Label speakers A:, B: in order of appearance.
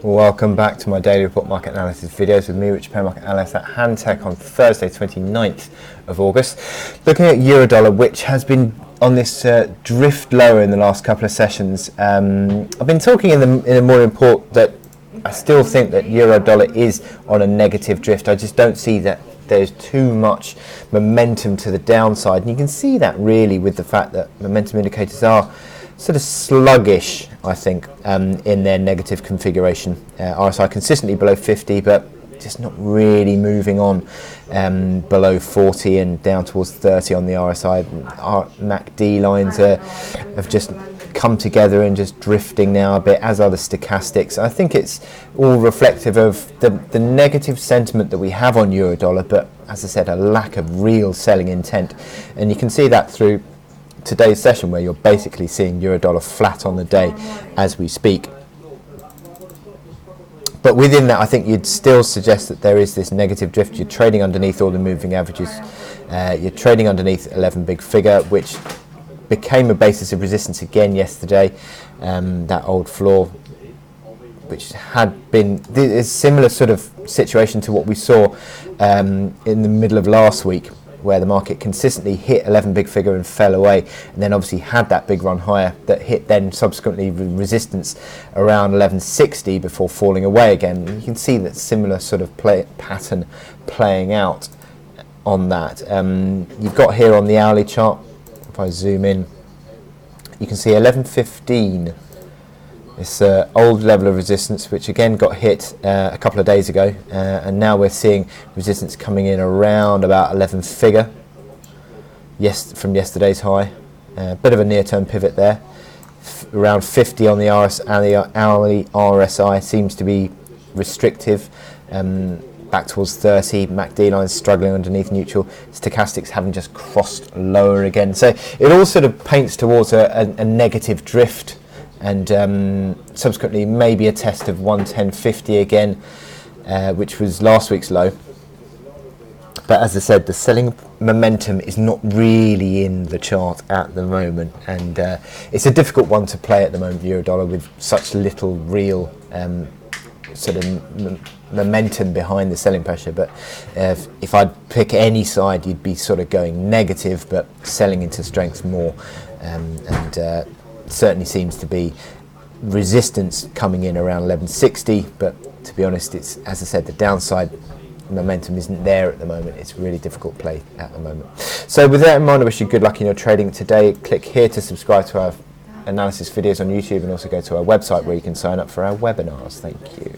A: Welcome back to my daily report market analysis videos with me, Rich Pair Market Analyst at Hantec on Thursday, 29th of August. Looking at euro-dollar, which has been on this drift lower in the last couple of sessions. I've been talking in the morning report that I still think that euro-dollar is on a negative drift. I just don't see that there's too much momentum to the downside. And you can see that really with the fact that momentum indicators are sort of sluggish, I think, in their negative configuration. RSI consistently below 50, but just not really moving on below 40 and down towards 30 on the RSI. Our MACD lines have just come together and just drifting now a bit, as are the stochastics. I think it's all reflective of the negative sentiment that we have on euro-dollar, but as I said, a lack of real selling intent. And you can see that through today's session, where you're basically seeing euro-dollar flat on the day as we speak. But within that, I think you'd still suggest that there is this negative drift. You're trading underneath all the moving averages. You're trading underneath 11 big figure, which became a basis of resistance again yesterday. That old floor, which had been a similar sort of situation to what we saw in the middle of last week, where the market consistently hit 11 big figure and fell away, and then obviously had that big run higher that hit then subsequently resistance around 1160 before falling away again. You can see that similar sort of pattern playing out on that. You've got here on the hourly chart, if I zoom in, you can see 1115. This old level of resistance, which again got hit a couple of days ago, and now we're seeing resistance coming in around about 11 figure from yesterday's high. Bit of a near-term pivot there. Around 50 on the hourly RSI seems to be restrictive. Back towards 30, MACD lines struggling underneath neutral, stochastics having just crossed lower again. So it all sort of paints towards a negative drift, and subsequently maybe a test of 110.50 again, which was last week's low. But as I said, the selling momentum is not really in the chart at the moment, and it's a difficult one to play at the moment, euro-dollar, with such little real sort of momentum behind the selling pressure. But if I'd pick any side, you'd be sort of going negative, but selling into strength more, and certainly seems to be resistance coming in around 1160, but to be honest, it's, as I said, the downside momentum isn't there at the moment. It's a really difficult play at the moment. So with that in mind, I wish you good luck in your trading today. Click here to subscribe to our analysis videos on YouTube, and also go to our website where you can sign up for our webinars. Thank you.